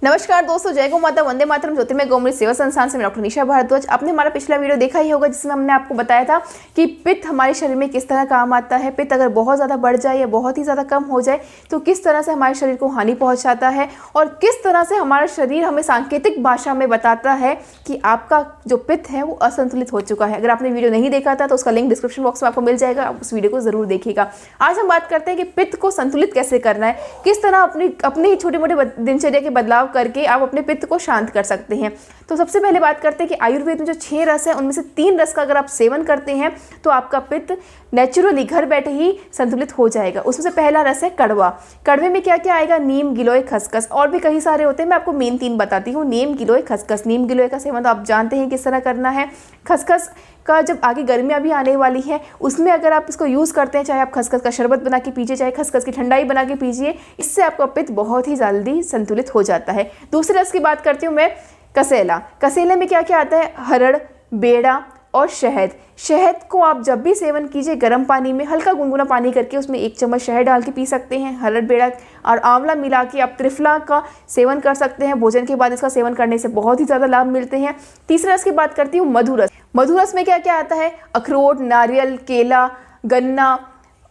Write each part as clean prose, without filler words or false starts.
नमस्कार दोस्तों, जय गौ माता, वंदे मातरम। ज्योतिर्मय गौमूत्र सेवा संस्थान से मैं डॉक्टर निशा भारद्वाज। आपने हमारा पिछला वीडियो देखा ही होगा जिसमें हमने आपको बताया था कि पित्त हमारे शरीर में किस तरह काम आता है। पित्त अगर बहुत ज़्यादा बढ़ जाए या बहुत ही ज़्यादा कम हो जाए तो किस तरह से हमारे शरीर को हानि पहुँचाता है और किस तरह से हमारा शरीर हमें सांकेतिक भाषा में बताता है कि आपका जो पित्त है वो असंतुलित हो चुका है। अगर आपने वीडियो नहीं देखा था तो उसका लिंक डिस्क्रिप्शन बॉक्स में आपको मिल जाएगा, आप उस वीडियो को ज़रूर देखिएगा। आज हम बात करते हैं कि पित्त को संतुलित कैसे करना है, किस तरह अपनी ही छोटे मोटे दिनचर्या के बदलाव करके आप अपने पित्त को शांत कर सकते हैं। तो सबसे पहले बात करते हैं कि आयुर्वेद में जो 6 रस है उनमें से 3 रस का अगर आप सेवन करते हैं तो आपका पित्त नेचुरली घर बैठे ही संतुलित हो जाएगा। उसमें से पहला रस है कड़वा। कड़वे में क्या क्या आएगा? नीम, गिलोय, खसखस और भी कई सारे होते हैं। मैं आपको मेन 3 बताती हूँ। नीम, गिलोय, खसखस। नीम गिलोय का सेवन तो आप जानते हैं किस तरह करना है। खसखस का जब आगे गर्मियाँ भी आने वाली है उसमें अगर आप इसको यूज़ करते हैं, चाहे आप खसखस का शरबत बना के पीजिए, चाहे खसखस की ठंडाई बना के पीजिए, इससे आपका पित्त बहुत ही जल्दी संतुलित हो जाता है। दूसरे रस की बात करती हूँ मैं, कसेला। कसेले में क्या क्या आता है? हरड़, बेड़ा और शहद। शहद को आप जब भी सेवन कीजिए गर्म पानी में हल्का गुनगुना पानी करके उसमें 1 चम्मच शहद डाल के पी सकते हैं। हरड़, बेड़ा और आंवला मिला के आप त्रिफला का सेवन कर सकते हैं। भोजन के बाद इसका सेवन करने से बहुत ही ज़्यादा लाभ मिलते हैं। तीसरे रस की बात करती हूँ, मधुरस। मधुरस में क्या क्या आता है? अखरोट, नारियल, केला, गन्ना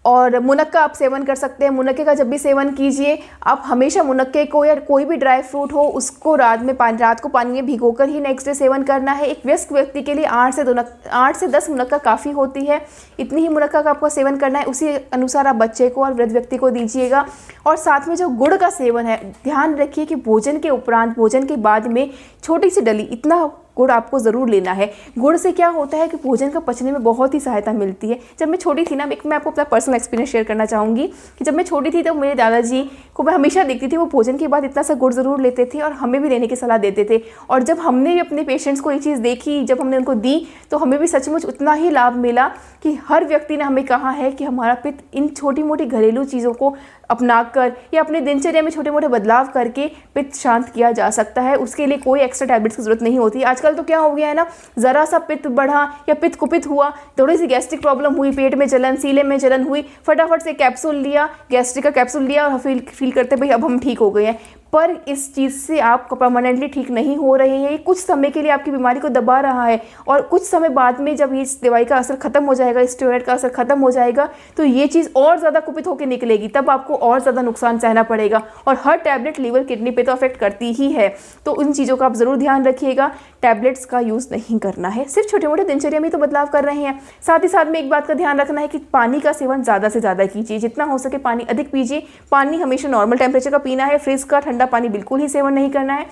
और मुनक्का आप सेवन कर सकते हैं। मुनक्के का जब भी सेवन कीजिए आप हमेशा मुनक्के को या कोई भी ड्राई फ्रूट हो उसको रात को पानी में भिगोकर ही नेक्स्ट डे सेवन करना है। एक वयस्क व्यक्ति के लिए 8 से 10 मुनक्का काफ़ी होती है। इतनी ही मुनक्का का आपको सेवन करना है। उसी अनुसार आप बच्चे को और वृद्ध व्यक्ति को दीजिएगा। और साथ में जो गुड़ का सेवन है, ध्यान रखिए कि भोजन के उपरांत, भोजन के बाद में छोटी सी डली इतना गुड़ आपको ज़रूर लेना है। गुड़ से क्या होता है कि भोजन का पचने में बहुत ही सहायता मिलती है। जब मैं छोटी थी ना, मैं आपको अपना पर्सनल एक्सपीरियंस शेयर करना चाहूँगी कि जब मैं छोटी थी तो मेरे दादाजी को मैं हमेशा देखती थी वो भोजन के बाद इतना सा गुड़ ज़रूर लेते थे और हमें भी लेने की सलाह देते थे। और जब हमने भी अपने पेशेंट्स को ये चीज़ देखी, जब हमने उनको दी तो हमें भी सचमुच उतना ही लाभ मिला कि हर व्यक्ति ने हमें कहा है कि हमारा पित्त इन छोटी मोटी घरेलू चीज़ों को अपनाकर या अपने दिनचर्या में छोटे मोटे बदलाव करके पित्त शांत किया जा सकता है। उसके लिए कोई एक्स्ट्रा टैबलेट्स की जरूरत नहीं होती। आजकल तो क्या हो गया है ना, ज़रा सा पित्त बढ़ा या पित्त कुपित हुआ, थोड़ी सी गैस्ट्रिक प्रॉब्लम हुई, पेट में जलन, सीले में जलन हुई, फटाफट से कैप्सूल लिया, गैस्ट्रिक का कैप्सूल लिया और फील करते भाई अब हम ठीक हो गए हैं। पर इस चीज़ से आप परमानेंटली ठीक नहीं हो रहे हैं। ये कुछ समय के लिए आपकी बीमारी को दबा रहा है और कुछ समय बाद में जब इस दवाई का असर खत्म हो जाएगा, स्टेरॉइड का असर खत्म हो जाएगा तो ये चीज़ और ज़्यादा कुपित होकर निकलेगी, तब आपको और ज़्यादा नुकसान सहना पड़ेगा। और हर टैबलेट लीवर, किडनी पे तो अफेक्ट करती ही है। तो उन चीज़ों का आप ज़रूर ध्यान रखिएगा। टैबलेट्स का यूज़ नहीं करना है, सिर्फ छोटे मोटे दिनचर्या में तो बदलाव कर रहे हैं। साथ ही साथ में एक बात का ध्यान रखना है कि पानी का सेवन ज़्यादा से ज़्यादा कीजिए। जितना हो सके पानी अधिक पीजिए। पानी हमेशा नॉर्मल टेम्परेचर का पीना है। फ्रिज का ठंडा पानी बिल्कुल ही सेवन नहीं करना है।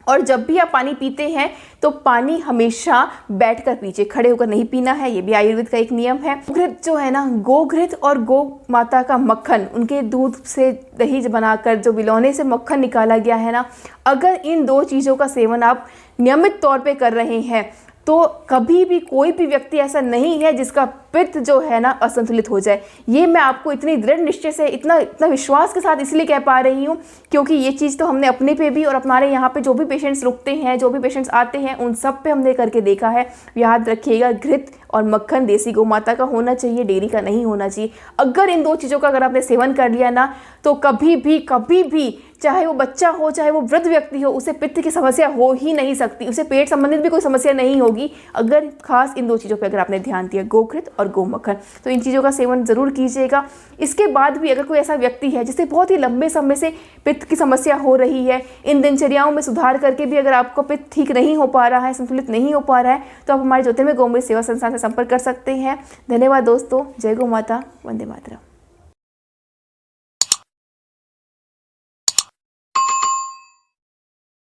और जब भी आप पानी पीते हैं तो पानी हमेशा बैठकर पीजिए, खड़े होकर नहीं पीना है। ये भी आयुर्वेद का एक नियम है। गोघृत जो है ना, गोघृत और गौ माता का मक्खन, उनके दूध से दही बनाकर जो बिलौने से मक्खन निकाला गया है ना, अगर इन 2 चीज़ों का सेवन आप नियमित तौर पे कर रहे हैं तो कभी भी कोई भी व्यक्ति ऐसा नहीं है जिसका पित्त जो है ना असंतुलित हो जाए। ये मैं आपको इतनी दृढ़ निश्चय से, इतना विश्वास के साथ इसलिए कह पा रही हूँ क्योंकि ये चीज़ तो हमने अपने पे भी और हमारे यहाँ पे जो भी पेशेंट्स रुकते हैं, जो भी पेशेंट्स आते हैं, उन सब पे हमने करके देखा है। याद रखिएगा, घृत और मक्खन देसी गौ माता का होना चाहिए, डेयरी का नहीं होना चाहिए। अगर इन 2 चीज़ों का अगर आपने सेवन कर लिया ना तो कभी भी चाहे वो बच्चा हो चाहे वो वृद्ध व्यक्ति हो, उसे पित्त की समस्या हो ही नहीं सकती। उसे पेट संबंधित भी कोई समस्या नहीं होगी अगर खास इन 2 चीज़ों पे अगर आपने ध्यान दिया, गोघृत और गौ मक्खन। तो इन चीज़ों का सेवन ज़रूर कीजिएगा। इसके बाद भी अगर कोई ऐसा व्यक्ति है जिसे बहुत ही लंबे समय से पित्त की समस्या हो रही है, इन दिनचर्याओं में सुधार करके भी अगर आपको पित्त ठीक नहीं हो पा रहा है, संतुलित नहीं हो पा रहा है, तो आप हमारे ज्योतिर्मय गौमूत्र सेवा संस्थान से संपर्क कर सकते हैं। धन्यवाद दोस्तों। जय गौ माता, वंदे मातरम।